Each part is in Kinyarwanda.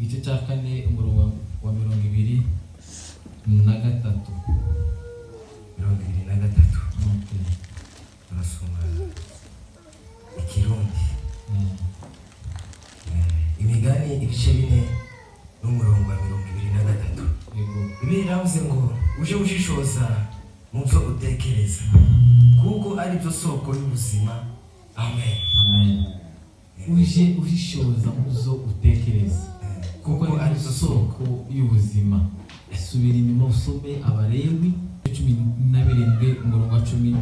igice cya 4 umurongo wa 23. 23 turasoma ikirundi. Imigani ibice 4 n'umurongo wa 23. Bibiliya iravuze ngo uje ushishoza mu byo utekereza kuko ari byo soko y'ubuzima. Amen. Uje ushishoza mu byo utekereza kuko ari byo soko y'ubuzima. Subira inyuma usome Abalewi 17 umurongo wa 14.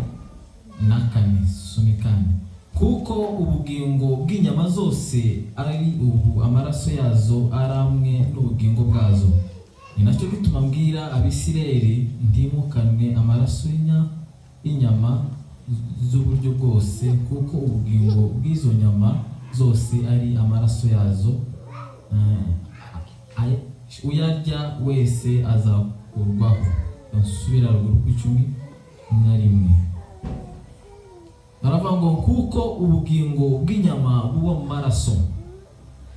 Somikane. Kuko ubugingo bw'inyama zose ari amaraso yazo aramwe n'ubugingo bwazo. Ni nacyo bituma mbwira Abisirayeli ndimukanwe amaraso y'inyama z'uburyo bwose, kuko ubugingo bw'izo nyama zose ari amaraso yazo. Uyarya wese azakurwaho. Nsubira ruguru ku 11. Baravuga ngo kuko ubugingo bw'inyama buba mu maraso,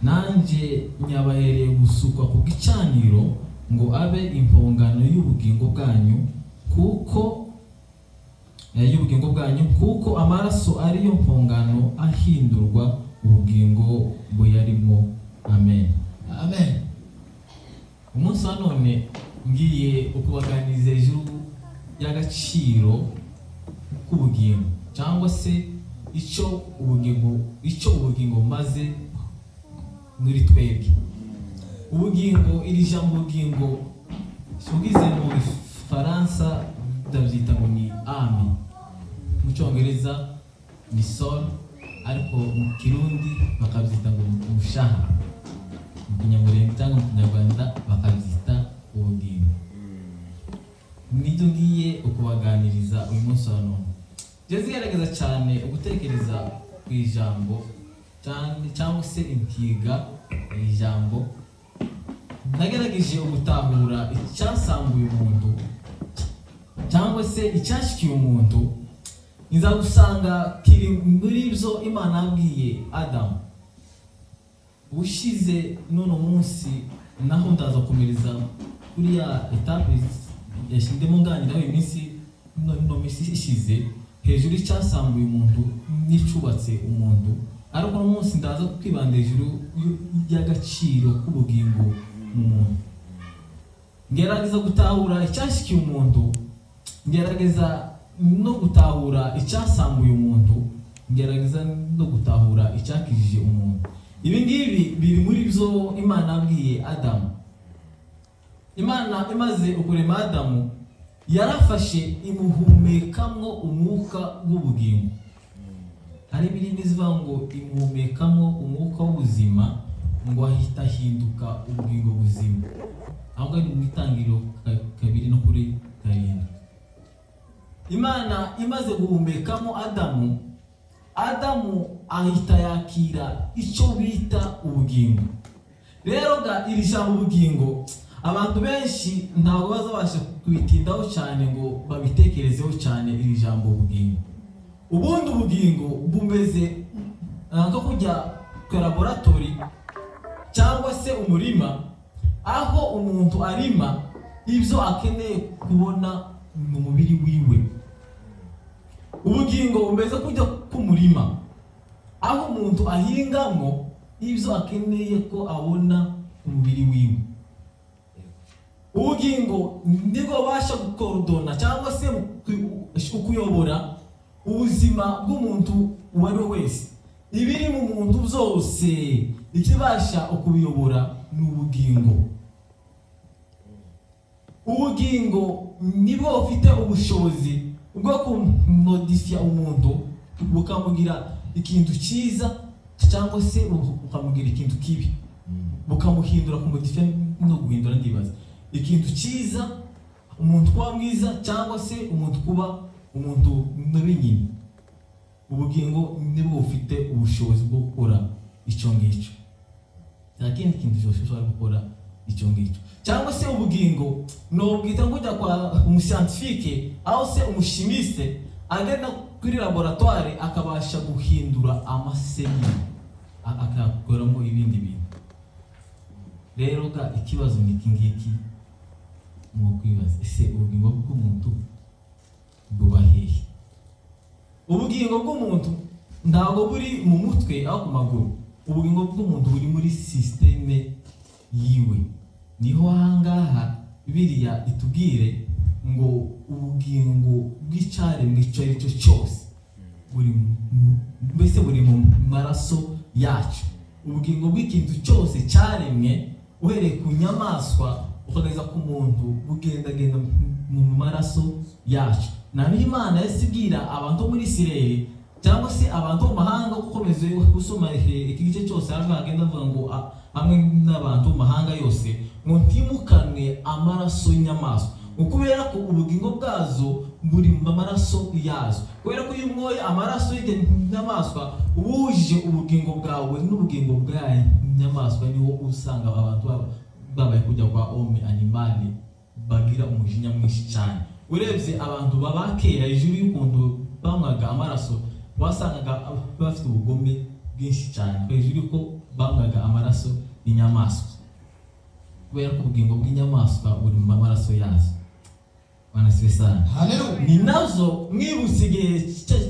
nanjye nyabahereye gusukwa ku gicaniro ngo abe impongano y'ubugingo bwanyu, kuko amaraso ariyo mpongano ahindurwa ubugingo buyarimo. Amen. Umunsi wa none ngiye ukubaganiriza hejuru y'agaciro k'ubugingo, cyangwa se icyo ubugingo maze muri twebwe. Ubugingo, iri jambo ubugingo tugize mu Faransa ndabyita ngo ni âme, mu Cyongereza ni soul, ariko mu Kirundi bakabyita ngo umushaha, mu Kinyamurenge cyangwa mu Kinyarwanda bakabyita ubugingo. Nibyo ngiye ukubaganiriza uyu munsi wa none. Gerageza cyane ugutekereza ku ijambo cyangwa se intiga ijambo. Nagerageje ugutahura icyasambuye umuntu cyangwa se icyashikiye umuntu, niza gusanga kiri muri byo Imana yabwiye Adamu. Ushize none munsi naho ndaza kumereza kuri ya etape yashindemo nganira iminsi ishize hejuru icyasambuye umuntu n'icubatse umuntu, ariko no munsi ndaza kwibanda hejuru y'agaciro k'ubugingo mu muntu. Ngerageza gutahura icyashikiye umuntu, ngerageza no gutahura icyasambuye umuntu, ngerageza no gutahura icyakijije umuntu. Ibi ngibi biri muri byo Imana yabwiye Adamu. Imana imaze kurema Adamu yarafashe imuhumekamo umwuka w'ubugingo. Hari ibindi zivuga ngo imuhumekamo umwuka w'ubuzima, ngo ahita ahinduka ubugingo buzima. Ahubwo ni mu Itangiriro 2:7. Imana imaze guhumekamo Adamu ahita yakira icyo bita ubugingo. Rero iri jambo ubugingo abantu benshi ntabwo bazabasha kubitindaho cyane ngo babitekerezeho cyane. Iri jambo ubugingo, ubundi ubugingo bumeze nko kujya ku laboratori cyangwa se umurima, aho umuntu arima ibyo akeneye kubona mu mubiri wiwe. Ubugingo bumeze kujya ku murima, aho umuntu ahingamo ibyo akeneye ko abona umubiri wiwe. Ubugingo nibwo basha gukorodona cyangwa se kuyobora ubuzima bw'umuntu uwo ari we wese. Ibiri mu muntu byose ikibasha kubiyobora ni ubugingo. Ubugingo nibwo bufite ubushobozi bwo kumodifiya umuntu, bukamugira ikintu cyiza cyangwa se bukamugira ikintu kibi, bukamuhindura kumodifiya no guhindura ndibaza ikintu cyiza, umuntu kuba mwiza cyangwa se umuntu kuba umuntu mubi nyine. Ubugingo nibwo bufite ubushobozi bwo gukora icyo ngicyo. Nta kindi kintu gishobora gukora icyo ngicyo. Cyangwa se ubugingo no bwita kujya kwa umuscientifique aho se umushimiste agenda kuri laboratoire akabasha guhindura amaseni akakoramo ibindi bintu. rero ga ikibazo ni iki ngiki mu kwibaza ese ubugingo bw'umuntu buba hehe? Ubugingo bw'umuntu ntabwo buri mu mutwe aho ku maguru. Ubugingo bw'umuntu buri muri systeme yiwe. Niho ahangaha Bibiliya itubwire ngo ubugingo bw'icyaremwe icyo ari cyo cyose mbese buri mu maraso yacu. Ubugingo bw'ikintu cyose cyaremwe uhereye ku nyamaswa ukageza ku muntu bugendagenda mu maraso yacu. Na Imana yasibwira abantu muri Isirayeli cyangwa se abantu mu mahanga gukomeza gusoma iki gice cyose aragenda avuga ngo hamwe n'abantu mu mahanga yose ngo ntimukanwe amaraso y'inyamaswa, kubera ko ubugingo bwazo buri mu maraso yazo. Kubera ko iyo umwoye amaraso y'inyamaswa ubujije ubugingo bwawe n'ubugingo bw'inyamaswa, niho usanga abantu babaye kujya kwa homme animali bagira umujinya mwinshi cyane. Urebye abantu babakera hejuru y'ukuntu banywaga amaraso wasangaga bafite ubugome bwinshi cyane hejuru y'uko banywaga amaraso y'inyamaswa, kubera ko ubugingo bw'inyamaswa buri mu maraso yazo. Banasibe sana. Ni nazo mwibutse igihe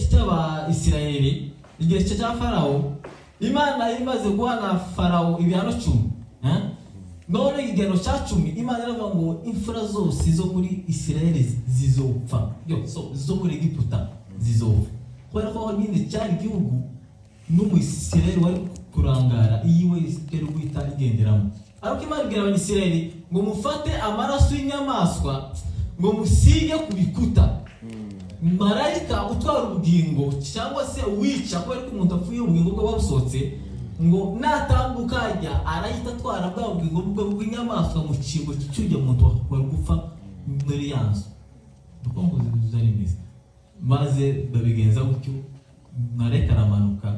cy'Abayisirayeli, igihe cya Farawo, Imana imaze guhana Farawo ibihano 10. None igihano cya 10 Imana iravuga ngo imfura zose zo muri Isirayeli zizopfa. Zo muri Egiputa zizopfa. Kubera ko nyine cyari igihugu n'Umwisirayeli wari kurangara iyiwe Isirayeli guhita igenderamo. Ariko Imana ibwira Abanyisirayeli ngo mufate amaraso y'inyamaswa ngo musige ku bikuta. Marayika utwara ubugingo cyangwa se wica kubera ko umuntu apfuye ubugingo bwe babusohotse, ngo natambuka ajya arahita atwara bwa bugingo bw'inyamaswa mu cyimbo cy'ujya umuntu wari gupfa muri yanzu. Dukongo zari mbizi. Maze babigenza gutyo, Marayika aramanuka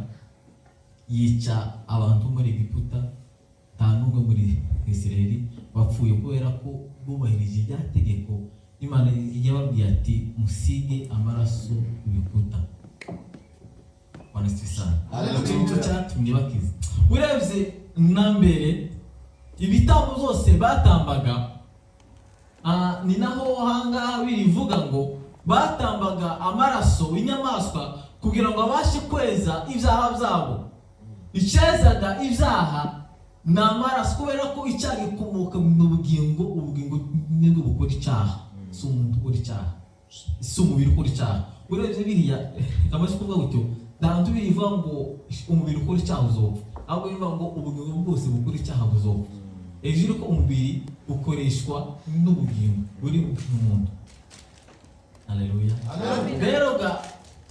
yica abantu muri Egiputa, nta n'umwe muri Isirayeli bapfuye kubera ko bubahirije irya tegeko Imana yababwiye ati musige amaraso ku bikuta. Wanasibe sana. Icyo cyatumye bakiza. Urebye na mbere ibitambo byose batambaga, ni naho hangaha birivuga ngo batambaga amaraso y'inyamaswa kugira ngo abashe kweza ibyaha byabo. Icyezaga ibyaha ni amaraso, kubera ko icyaha gikomoka mu bugingo. Ubugingo nibwo bukora icyaha, si umuntu ukora icyaha, si umubiri ukora icyaha. Urebye biriya amaze kuvuga gutyo, ntabwo birivuga ngo umubiri ukora icyaha uzopfa, ahubwo bivuga ngo ubugingo bwose bukora icyaha buzopfa. Hejuru ko umubiri ukoreshwa n'ubugingo buri mu muntu. Haleluya. Rero ga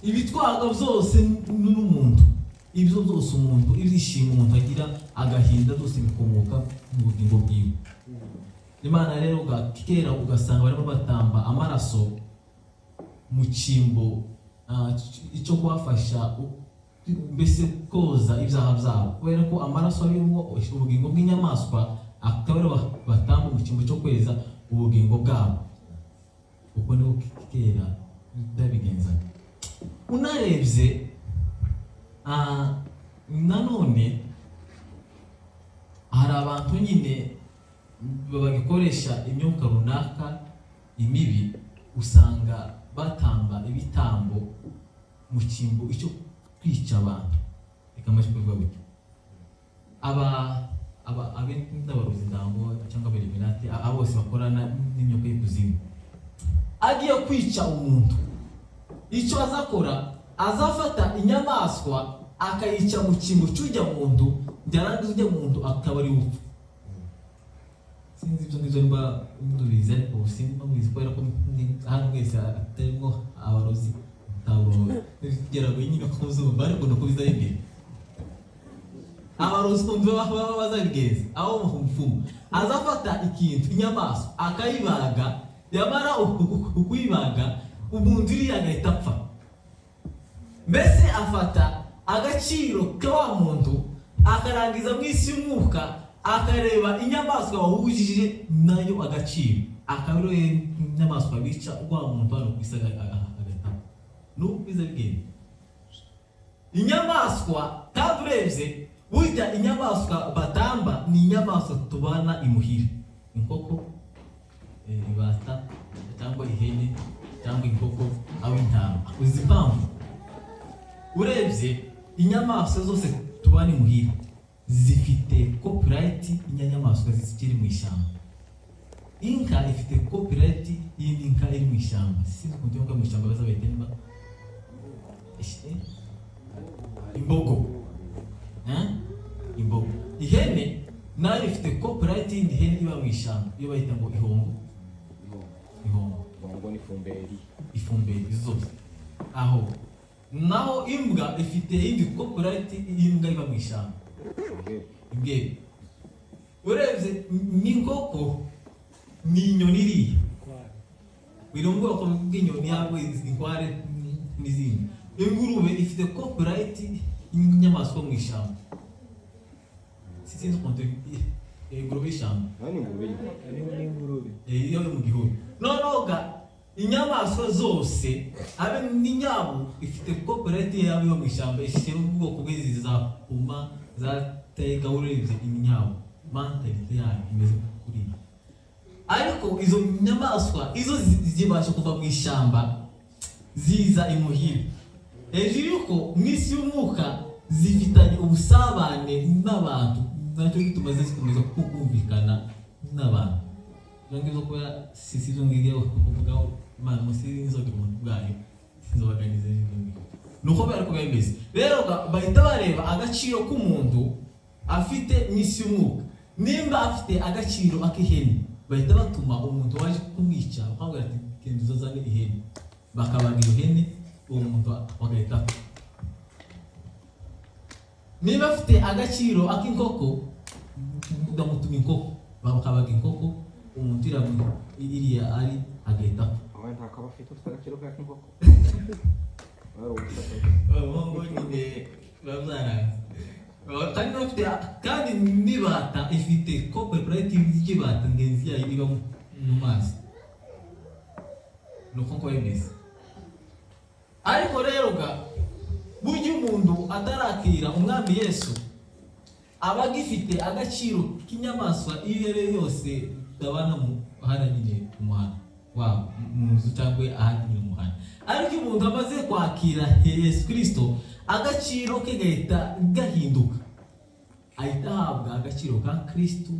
ibitwaga byose n'umuntu, ibyo byose umuntu, ibyishimo umuntu agira, agahinda byose bikomoka mu bugingo bwiwe. Imana rero ga kera ugasanga barimo batamba amaraso mu cyimbo icyo kubafasha mbese koza ibyaha byabo, kubera ko amaraso arimo ubugingo bw'inyamaswa, akaba batamba mu cyimbo cyo kweza ubugingo bwabo. Uko niho kera babigenzaga. Unarebye nanone hari abantu nyine bagikoresha imyuka runaka imibi, usanga batamba ibitambo mu cyimbo icyo kwica abantu. Ikamaje kuvuga gutyo abarozi ndambo cyangwa abeliminati bose bakorana n'imyuka y'ikuzimu. Agiye kwica umuntu, icyo azakora azafata inyamaswa akayica mu cyimbo cy'ujya muntu, byarangiza ujya muntu akaba ari upfa. Sinzi ibyo ngibyo niba mubizi, ariko sinzi mubizi kubera ko hano mwese atarimo abarozi, ntabwo bigera ngo nyine ko muzumva, ariko nuko bizaye imbere. Abarozi kumva baba bazabigeza aho mu mfumu azafata ikintu, inyamaswa akayibaga, yamara ukuyibaga umuntu uriya agahita apfa. Mbese afata agaciro ka wa muntu akarangiza mu isi y'umwuka, akareba inyamaswa wahujije nayo agaciro, akabiro inyamaswa bica wa muntu hano ku isi agahita. Nuko biza bigenda inyamaswa kandi urebye burya inyamaswa batamba ni inyamaswa tubana imuhira, inkoko, ibata cyangwa ihene cyangwa inkoko aho intama. Uzi impamvu? Urebye inyamaswa zose tubana imuhira zifite copyright y'inyamaswa zikiri mu ishyamba. Inka ifite copyright y'indi nka iri mu ishyamba. Sinzi ukuntu yo mu ishyamba bazabahita niba imbogo. Imbogo. Ihene nayo ifite copyright y'indi hene iba mu ishyamba. Iyo bahita ngo ihongo. Ihongo ni fumberi. Ifumberi zose. Aho. Naho imbwa ifite indi copyright y'imbwa iba mu ishyamba. Imbwebwe. Urebye n'inkoko ni inyoni iriya. Biri mu bwoko bw'inyoni yabwo inkware n'izindi. Ingurube ifite copyright y'inyamaswa mu ishyamba. Sinzi ukuntu ingurube y'ishyamba. Ni ingurube. Iyo mu gihugu. Nonoga inyamaswa zose abe n'inyabu ifite copyright yabo iba mu ishyamba. Ifite ubwoko bw'izi za puma, za tega. Urebye inyabu mentality yayo imeze kuriya. Ariko izo nyamaswa izo zibasha kuva mu ishyamba ziza imuhira. Hejuru yuko mw'isi y'umwuka zifitanye ubusabane n'abantu, nacyo gituma zikomeza kumvikana n'abantu. Ngizo kuba sisi zo ngiye kuvugaho Imana musinzo umuntu bwayo sinzobaganize n'ibindi. Nuko bariko bemeze. Rero bahita bareba agaciro k'umuntu afite mw'isi y'umwuka. Nimba afite agaciro ak'ihene, bahita batuma umuntu waje kumwica bakabwira ati kenda uzazane ihene. Bakabaga iyo hene uwo muntu bagahita. Niba afite agaciro ak'inkoko, ndamutuma inkoko. Bakabaga inkoko, umuntu iriya ari agahita. Nta kaba afite agaciro k'inkoko. Ngo nyine bazaranze. Kandi n'ibata ifite copyright y'ibata ngenzi yayo iba mu mazi. Nuko ngo yemeze. Ariko rero burya umuntu atarakira umwami Yesu aba agifite agaciro k'inyamaswa iyo ari yose dabana mu hana nyine umuhanda wabo mu nzu cyangwa ahandi mu muhanda. Ariko umuntu amaze kwakira Yesu Kristo agaciro ke gahita gahinduka, ahita ahabwa agaciro ka Kristo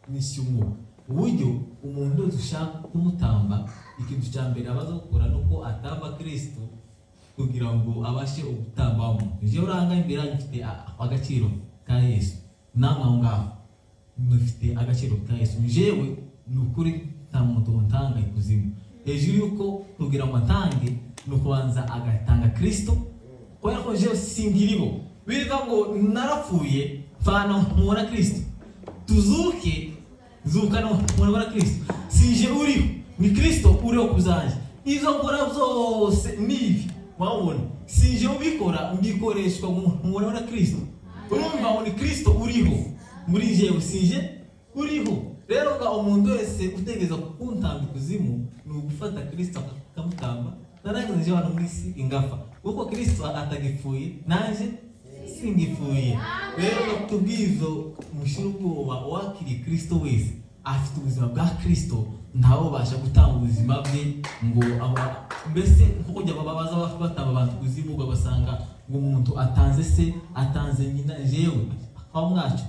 n'isi y'umwuka. Uburyo umuntu dushaka kumutamba, ikintu cya mbere abaza gukora nuko atamba Kristo kugira ngo abashe gutambamo. Je uranga imbere afite agaciro ka Yesu, namwe aho ngaho mufite agaciro ka Yesu. Jewe nukuri nta muntu ntanga ikuzimu. Hejuru yuko kugira ngo atange nukubanza agatanga Kristo. Kubera ko jewe singiriho, bivuga ngo narapfuye fana mubona Kristo, tuzuke zukana mubona Kristo. Sije uriho, ni Kristo uriho kuzanje. Izo nkora zose nibi wabona, sije ubikora mbikoreshwa mubona Kristo. Urumva ngo ni Kristo uriho muri jewe, sije uriho. Rero umuntu wese utegeza kuntamba ikuzimu ni ugufata Kristo akamutamba. Narangiza je hano muri isi ingapfa kuko Kristo atagipfuye, naje singipfuye. Rero tubwizo mushira ubwoba wakiri Kristo wese afite ubuzima bwa Kristo, ntawo basha gutanga ubuzima bwe ngo mbese kuko jya babaza batamba abantu kuzimu babasanga ngo umuntu atanze se atanze nyina. Jewe aho mwacu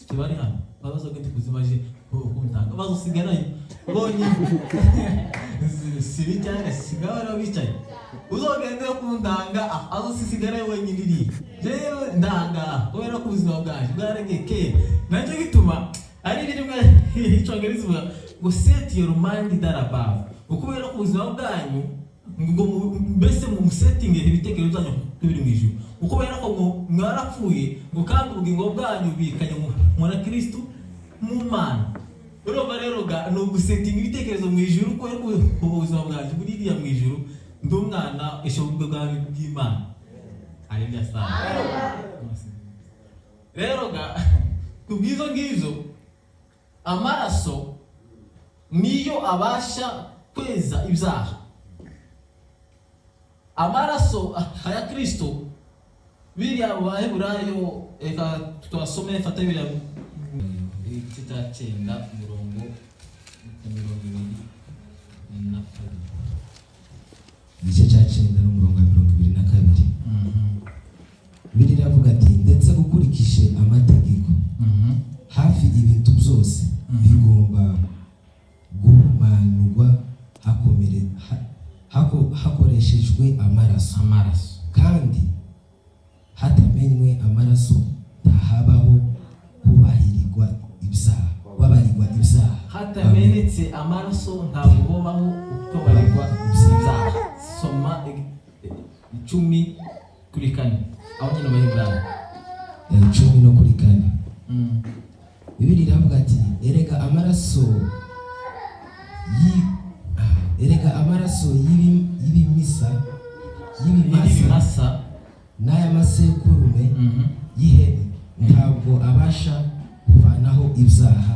kibari hano babaza gende kuzima je kuntanga bazosigarayo bonye sibi cyane sigara bicaye uzogende kuntanga azosigarayo wenyine iri jewe ndanga kubera ko ubuzima bwaje bwaregeke. Nacyo gituma ari rimwe icyongereza ngo set your mind there above, ukubera ko ubuzima bwanyu ngo mbese mu setting ibitekerezo byanyu biri mu ijuru, ukubera ko mwarapfuye ngo kandi ubugingo bwanyu bikanye mu na Kristo mu Mana. Urumva rero no gusetting ibitekerezo mu ijuru, kubera ko ubuzima bwanyu buririya mu ijuru, ndi umwana ishobora bwawe bw'Imana. Haleluya sana. Rero kubwizo ngizo amaraso niyo abasha kweza ibyaha. Amaraso ya Kristo biriya Baheburayo eka twasome fata Bibiliya igice cya 9 umurongo 22. igice cya 9 n'umurongo wa 22. Bibiliya iravuga ati ndetse ukurikije amategeko hafi ibintu byose bigomba guhumanurwa hakoreshejwe amaraso kandi hatamenywe amaraso ntahabaho kubahirirwa ibyaha hatamenetse amaraso ntabwo hobaho kubahirirwa ibyaha. Soma 10:4 aho nyine bahiburayo 10:4. Bibiliya iravuga ati erega amaraso y'ibimasa n'aya masekurume y'ihene ntabwo abasha kuvanaho ibyaha.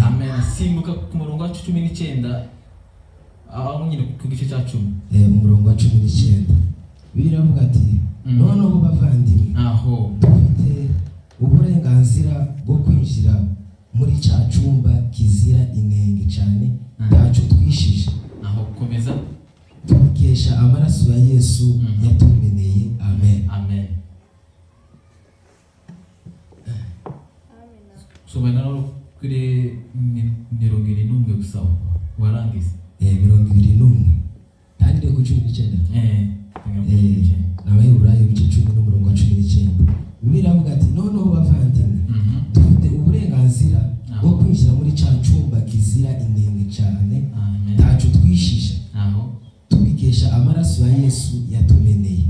Amen. Simbuka ku murongo wa 19 aho nyine ku gice cya 10 umurongo wa 19. Bibiliya iravuga ati noneho bavandimwe aho dufite uburenganzira bwo kwinjira muri cya cyumba kizira inenge cyane ntacyo twishije aho komeza tubikesha amaraso ya Yesu yatumeneye. Amen. Sobana no kuri 21 gusa warangiza 21 tandire ku 19 n'Abaheburayo ibice 10 n'umurongo wa 19. Bibiliya iravuga ati noneho bavandimwe dufite uburenganzira bwo kwinjira muri cya cyumba kizira inenge cyane ntacyo twishije tubikesha amaraso ya Yesu yatumeneye.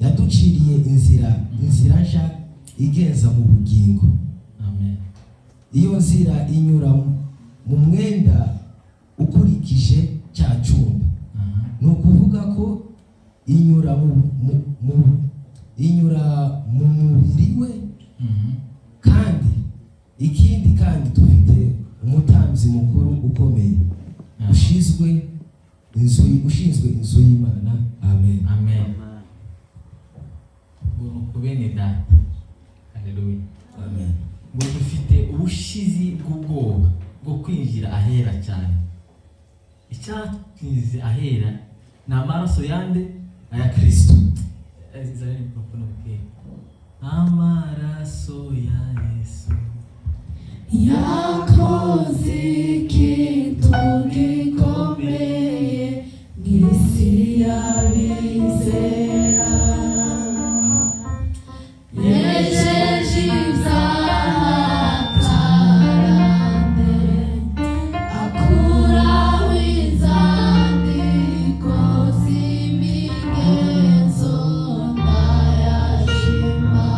Yaduciriye inzira nshya igenza mu bugingo. Iyo nzira inyura mu mwenda ukurikije cya cyumba, ni ukuvuga ko inyura mu mubiri we. Kandi ikindi kandi dufite umutambyi mukuru ukomeye ushinzwe inzu y'Imana. Amen. Kubene data. Haleluya. Amen. Ngo dufite ubushizi bw'ubwoba bwo kwinjira ahera cyane. Icyatinze ahera ni amaraso yande aya Kristo. Izarene microphone okay. Amaraso ya Yesu yakoze ikintu gikomeye mw'isi y'abizera. Yejeje ibyaha karande akuraho inzandiko z'imigenzo ndayashima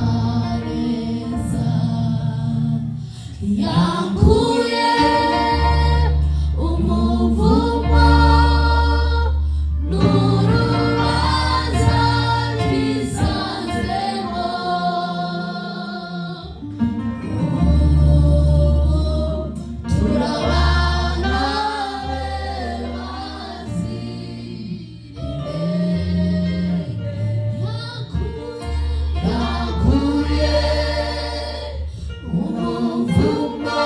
neza. Yankuye umuvumo n'urubanza bisanzemo. Turabana be bazire. Yankuye umuvumo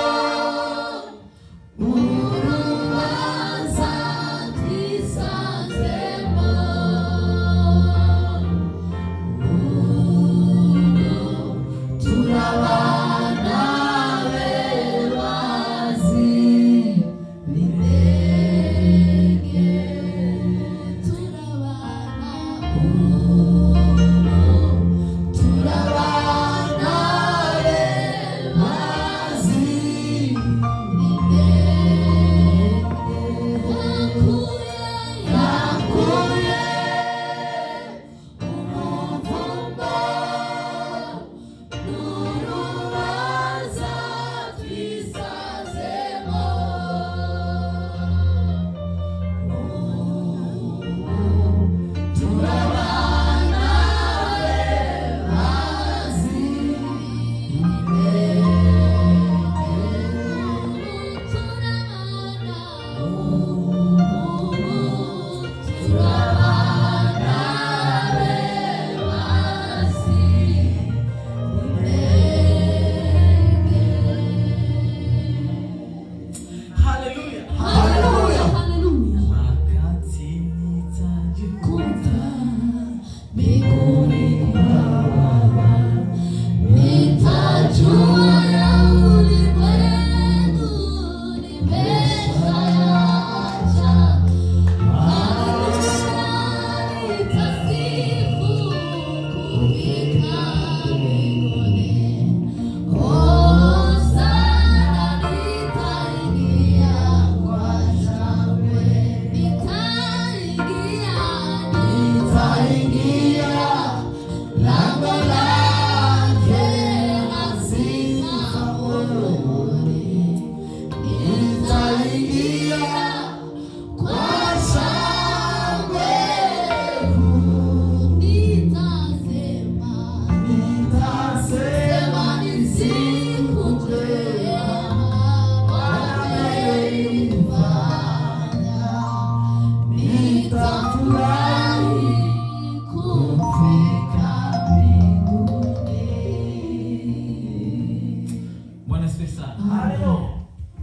sana.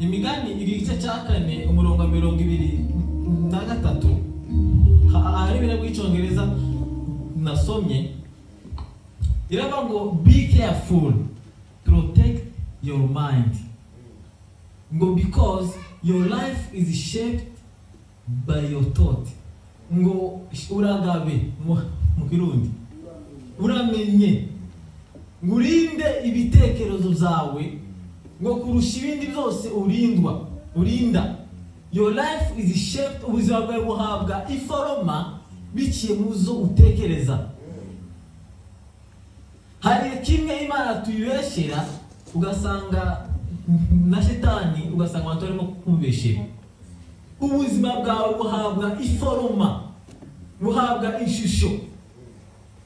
Imigani igice cya 4 umurongo wa 23 hari ibintu by'icyongereza nasomye iravuga ngo be careful, protect your mind, ngo because your life is shaped by your thought, ngo uragabe mu Kirundi uramenye ngo urinde ibitekerezo zawe ngo kurusha ibindi byose urinda. Your life is shaped, ubuzima bwawe buhabwa iforoma biciye mu zo utekereza. Hari kimwe Imana tuyibeshera ugasanga na Shetani ugasanga abantu barimo kumubeshera. Ubuzima bwawe buhabwa iforoma, buhabwa ishusho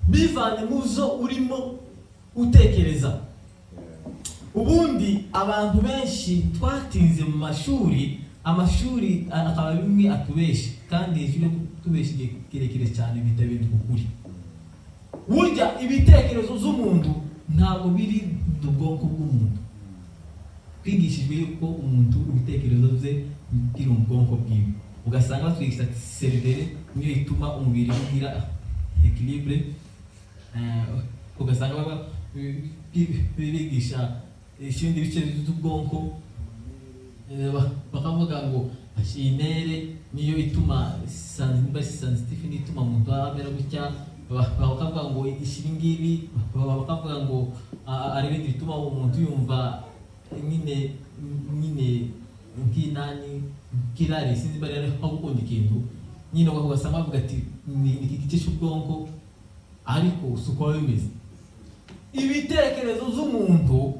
bivanye mu zo urimo utekereza. Ubundi abantu benshi twatinze mu amashuri akaba bimwe atubeshe kandi hejuru tubeshe kirekire cyane bitabindi kukuri. Burya ibitekerezo z'umuntu ntabwo biri mu bwonko bw'umuntu. Twigishijwe yuko umuntu ibitekerezo bye biri mu bwonko bwiwe. Ugasanga twigisha cerveau niyo ituma umubiri ugira equilibre. Ugasanga bigisha ikindi bice by'ubwonko bakavuga ngo inere niyo ituma sensitive n'ituma umuntu amera gutya, bakavuga ngo ishiringibi, bakavuga ngo ari ibindi bituma umuntu yumva nyine nk'inani kirari sinzi bari aho gukunda ikintu nyine ugasanga bavuga ati ni iki gice cy'ubwonko ariko suko bimeze. Ibitekerezo z'umuntu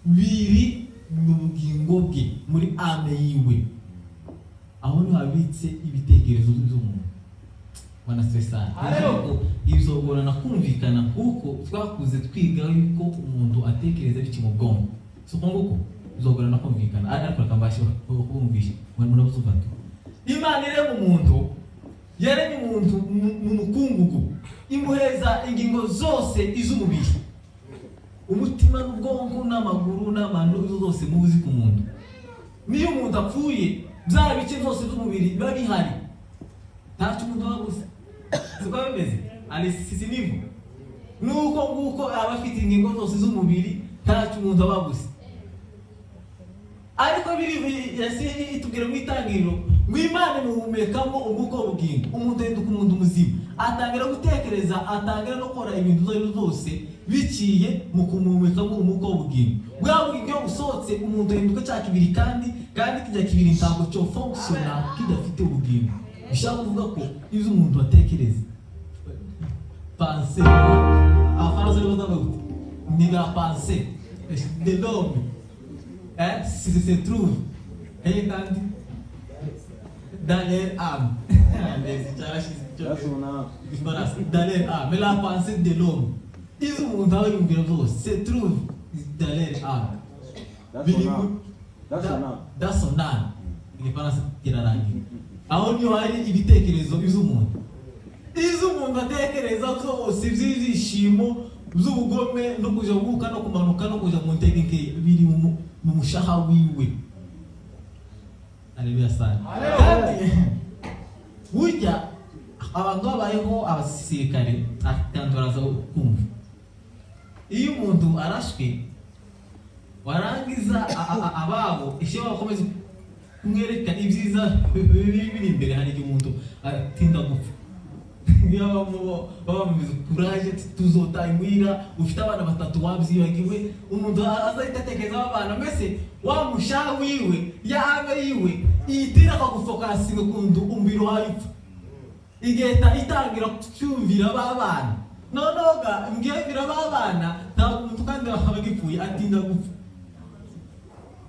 biri mu bugingo bwe muri ame yiwe, aho niho habitse ibitekerezo by'umuntu. Wana stressana izogorana kumvikana kuko twakuze twiga yuko umuntu atekereza biki mu bwonko, suko nguko izogorana kumvikana ariko akambasha kubumvisha mwana munabuzuva. Imana ire mu muntu yaremye umuntu mu mukungugu, imuheza ingingo zose iz'umubiri, umutima n'ubwonko n'amaguru n'amano zose muzi ku muntu. Niyo umuntu apfuye bya bice byose by'umubiri biba bihari, ntacyo umuntu wabuze. Siko bimeze ari sisinivu nuko nguko aba afite ingingo zose z'umubiri, ntacyo umuntu wabuze. Ariko biri yasi itubwira mu itangiriro ngo Imana imuhumekamo umwuka w'ubugingo, umuntu ahinduka umuntu muzima, atangira gutekereza, atangira no gukora ibintu zose biciye mu kumuhumekamo umwuka w'ubugingo. Bwa bugingo busohotse umuntu ahinduka cya kibiri kandi kijya kibiri ntabwo cyo functiona kidafite ubugingo. Bishaka kuvuga ko izo umuntu atekereza pensée afaze lo davuga ni la pensée de l'homme si se trouve kandi dans leur âme. Dans leur âme, mais la pensée de l'homme izo umuntu aba yumvira byose se trouve dans leur âme. Dans son âme. Igifaransa kirarangira. Aho niho hari ibitekerezo by'umuntu. Umuntu atekereza zose by'izishimo z'ubugome no kuja guka no kumanuka no kuja mu ntegeke biri mu mushaha wiwe. Haleluya sana. Burya abantu babayeho abasirikare atanduraza kumva. Iyo umuntu arashwe warangiza ababo ishe bakomeza kumwereka ibyiza biri imbere, hari igihe umuntu atinda gupfa. Niyo bamubiza courage tuzota imwira ufite abana batatu wabyibagiwe, umuntu azahita atekereza abana mbese wa mushaha wiwe yahaga yiwe itira akagufokasinga kundu umbiro wayipfa igeta itangira kucyumvira babana nonoga mbwira babana ntabwo umuntu kandi abagipfuye atinda gupfa.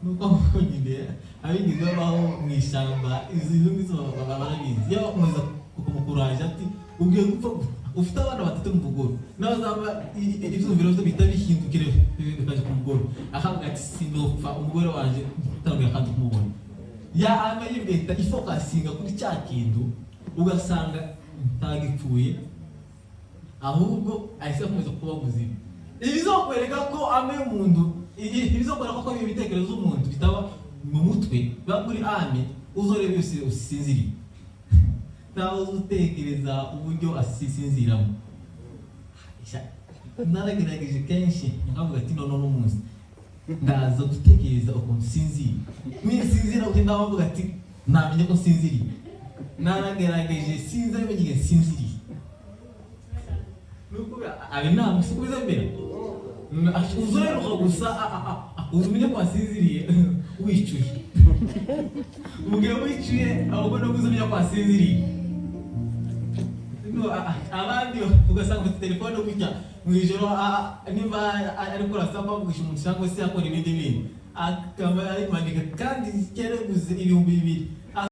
Nuko nyine abigize baho mu ishyamba izi ngizo barabizi iyo bakomeza kumukuraje ati ubwiye gupfa ufite abana batatu mu bugoro nazaba ibyumviro byo bita bihindukire bikaje ku mugoro akavuga ati sinopfa umugore wanje utangiye kandi kumubona ya ame y'ibeta ifokasinga kuri cya kintu ugasanga ntagipfuye ahubwo ahise akomeza kuba muzima. Ibizokwereka ko ame y'umuntu ibizokora koko ibitekerezo umuntu bitaba mu mutwe baguri ame uzorebe yose usinziriye ntawe utekereza uburyo asisinziramo naragerageje kenshi nkavuga ati none n'umunsi ndaza gutekereza ukuntu sinzira ninsinzira ugenda bavuga ati namenye ko sinziriye naragerageje sinzi amenye igihe sinziriye nuko abinama sikubiza mbere uzoheruka gusa umenye ko wasinziriye wicuye mugihe wicuye ahubwo no kuzamenya ko wasinziriye abandi ugasanga ufite telefone gutya mu ijoro nimba ari gukora samba avugisha umuntu cyangwa se akora ibindi bintu akaba arimanika kandi kereguze 2,000